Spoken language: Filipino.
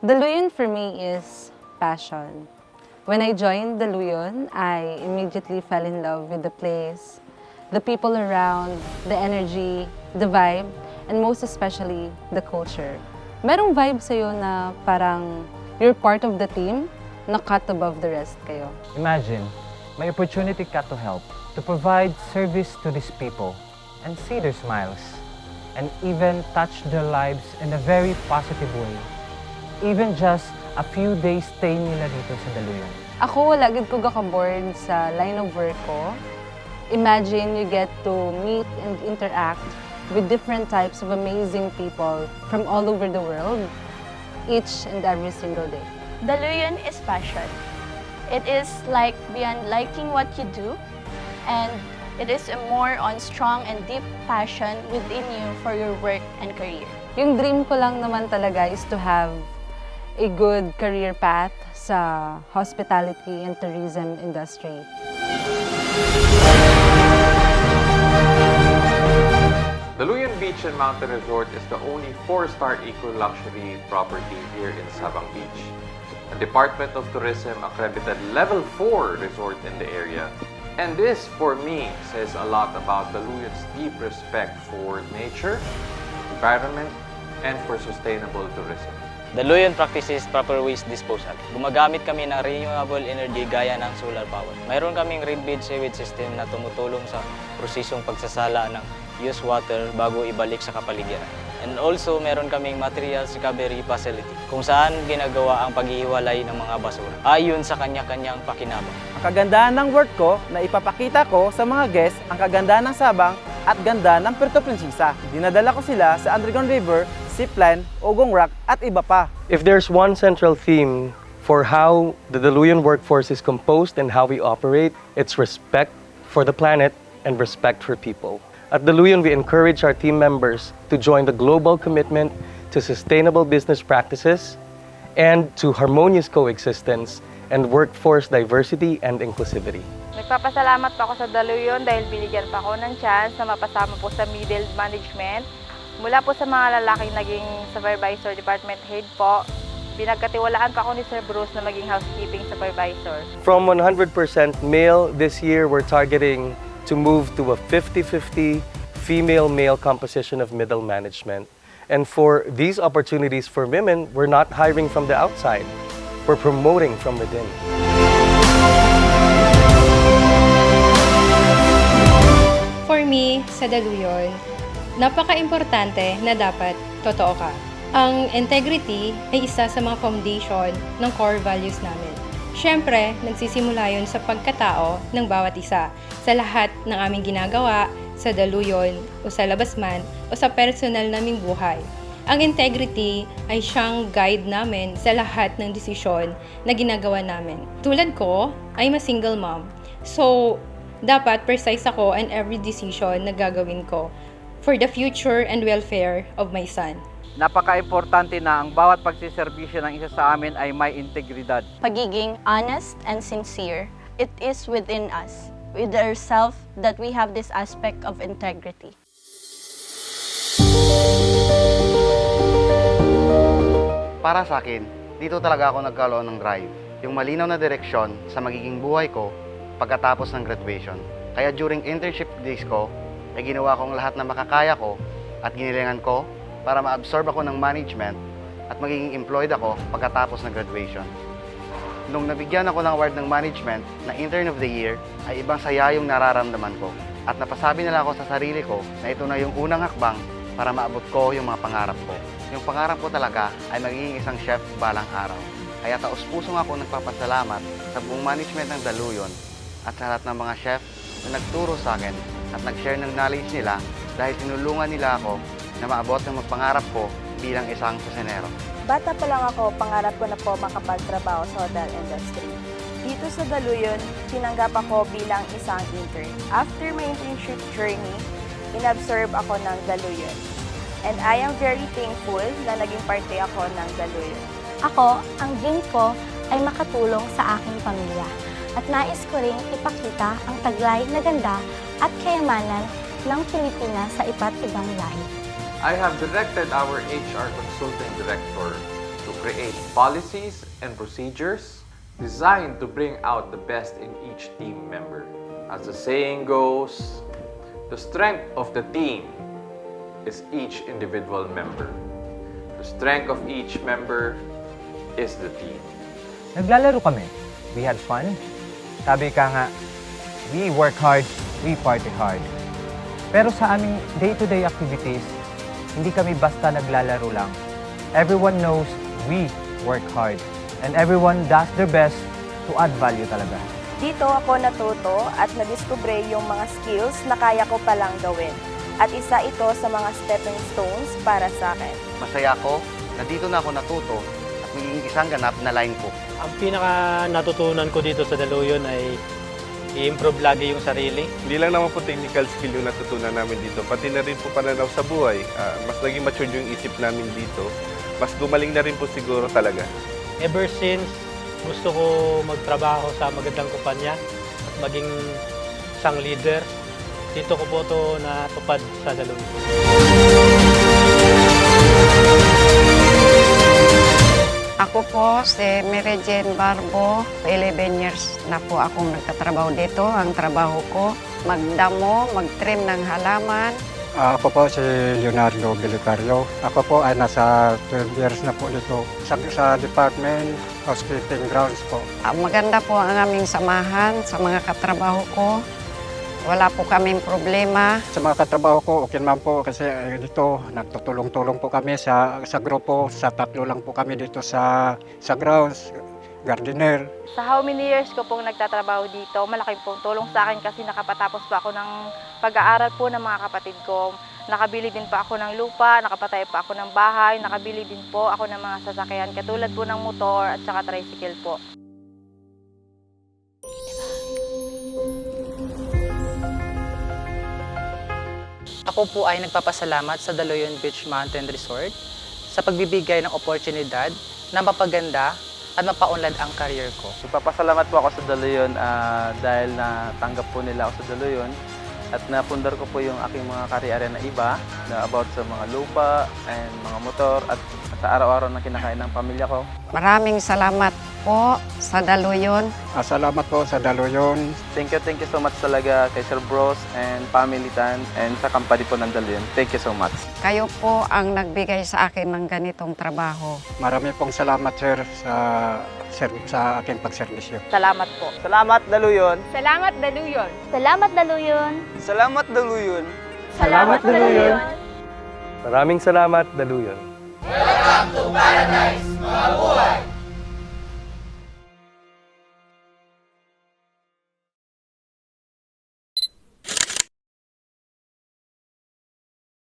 Daluyan for me is passion. When I joined Daluyan, I immediately fell in love with the place, the people around, the energy, the vibe, and most especially, the culture. Merong vibe sa'yo na parang you're part of the team, na cut above the rest kayo. Imagine, may opportunity ka to help, to provide service to these people, and see their smiles, and even touch their lives in a very positive way. Even just a few days stay nila dito sa Daluyan. Ako, wala gid ko ka-board sa line of work ko. Imagine you get to meet and interact with different types of amazing people from all over the world, each and every single day. Daluyan is passion. It is like beyond liking what you do, and it is a more on strong and deep passion within you for your work and career. Yung dream ko lang naman talaga is to have a good career path sa hospitality and tourism industry. Daluyan Beach and Mountain Resort is the only 4-star eco-luxury property here in Sabang Beach. A Department of Tourism accredited Level 4 resort in the area. And this, for me, says a lot about Daluyan's deep respect for nature, environment, and for sustainable tourism. Daluyan practices proper waste disposal. Gumagamit kami ng renewable energy gaya ng solar power. Mayroon kaming rebid sewage system na tumutulong sa prosesong pagsasala ng used water bago ibalik sa kapaligiran. And also, meron kaming materials recovery facility kung saan ginagawa ang paghihiwalay ng mga basura ayon sa kanya-kanyang pakinabang. Ang kagandahan ng work ko na ipapakita ko sa mga guests ang kagandahan ng Sabang at ganda ng Puerto Princesa. Dinadala ko sila sa underground river, zipline, Ogong Rock at iba pa. If there's one central theme for how the Daluyan workforce is composed and how we operate, it's respect for the planet and respect for people. At Daluyan, we encourage our team members to join the global commitment to sustainable business practices and to harmonious coexistence and workforce diversity and inclusivity. Nagpapasalamat pa ako sa Daluyan dahil binigyan pa ako ng chance na mapasama po sa middle management. Mula po sa mga lalaking naging supervisor, department head po, pinagkatiwalaan pa ako ni Sir Bruce na maging housekeeping supervisor. From 100% male, this year we're targeting to move to a 50-50 female-male composition of middle management. And for these opportunities for women, we're not hiring from the outside. We're promoting from within. For me, sa Daluyan, napaka-importante na dapat totoo ka. Ang integrity ay isa sa mga foundation ng core values namin. Siyempre, nagsisimula yun sa pagkatao ng bawat isa sa lahat ng aming ginagawa, sa Daluyan o sa labas man o sa personal naming buhay. Ang integrity ay siyang guide namin sa lahat ng desisyon na ginagawa namin. Tulad ko, I'm a single mom. So, dapat precise ako in every decision na gagawin ko for the future and welfare of my son. Napaka-importante na ang bawat pagsiservisyo ng isa sa amin ay may integridad. Pagiging honest and sincere, it is within us, with ourselves, that we have this aspect of integrity. Para sa akin, dito talaga ako nagkaroon ng drive. Yung malinaw na direksyon sa magiging buhay ko pagkatapos ng graduation. Kaya during internship days ko, ay ginawa kong lahat na makakaya ko at ginilingan ko para ma-absorb ako ng management at magiging employed ako pagkatapos ng graduation. Nung nabigyan ako ng award ng management na Intern of the Year, ay ibang saya yung nararamdaman ko. At napasabi nila ako sa sarili ko na ito na yung unang hakbang para maabot ko yung mga pangarap ko. Yung pangarap ko talaga ay magiging isang chef balang araw. Kaya taos-pusong ako nagpapasalamat sa buong management ng Daluyan at sa lahat ng mga chef na nagturo sa akin at nag-share ng knowledge nila dahil tinulungan nila ako na maabot ng mga pangarap ko bilang isang kusinero. Bata pa lang ako, pangarap ko na po makapagtrabaho sa hotel industry. Dito sa Daluyan, tinanggap ako bilang isang intern. After my internship journey, inabsorb ako ng Daluyan. And I am very thankful na naging parte ako ng Daluyan. Ako, ang dream ko ay makatulong sa aking pamilya. At nais ko ring ipakita ang taglay na ganda at kayamanan ng Pilipinas sa iba't ibang lahi. I have directed our HR Consulting Director to create policies and procedures designed to bring out the best in each team member. As the saying goes, the strength of the team is each individual member. The strength of each member is the team. Naglalaro kami. We had fun. Sabi ka nga, we work hard, we party hard. Pero sa aming day-to-day activities, hindi kami basta naglalaro lang. Everyone knows we work hard. And everyone does their best to add value talaga. Dito ako natuto at nadiskubre yung mga skills na kaya ko palang gawin. At isa ito sa mga stepping stones para sa akin. Masaya ako na dito na ako natuto at magiging isang ganap na line cook. Ang pinaka natutunan ko dito sa Daluyon ay i-improve lagi yung sarili. Hindi lang naman po technical skill yung natutunan namin dito, pati na rin po pananaw sa buhay. Mas naging matured yung isip namin dito. Mas gumaling na rin po siguro talaga. Ever since gusto ko magtrabaho sa magandang kumpanya at maging isang leader, dito ko po ito natupad sa Daluyon. Ako po si Mary Jane Barbo. 11 years na po akong nagtatrabaho dito. Ang trabaho ko, magdamo, mag-trim ng halaman. Ako po si Leonardo Belicario. Ako po ay nasa 12 years na po dito sa Department Housekeeping Grounds po. Maganda po ang aming samahan sa mga katrabaho ko. Wala po kaming problema. Sa mga katrabaho ko, okay naman po kasi dito nagtutulong-tulong po kami sa grupo. Sa 3 lang po kami dito sa grounds, gardener. Sa how many years ko pong nagtatrabaho dito, malaking pong tulong sa akin kasi nakapatapos po ako ng pag-aaral po ng mga kapatid ko. Nakabili din po ako ng lupa, nakapatay po ako ng bahay, nakabili din po ako ng mga sasakyan katulad po ng motor at saka tricycle po. Ako po ay nagpapasalamat sa Daluyon Beach Mountain Resort sa pagbibigay ng oportunidad na mapaganda at mapaunlad ang career ko. Nagpapasalamat po ako sa Daluyon dahil natanggap po nila ako sa Daluyon at napundar ko po yung aking mga career na iba na about sa mga lupa and mga motor at sa araw-araw na kinakain ng pamilya ko. Maraming salamat po sa Daluyon. Salamat po sa Daluyon. Thank you so much talaga kay Sir Bros and Family Tan and sa company po ng Daluyon. Thank you so much. Kayo po ang nagbigay sa akin ng ganitong trabaho. Marami pong salamat sir sa aking pagserbisyo. Salamat po. Salamat Daluyon. Salamat Daluyon. Salamat Daluyon. Salamat Daluyon. Salamat Daluyon. Maraming salamat, Daluyon. Welcome to Paradise, mga buhay!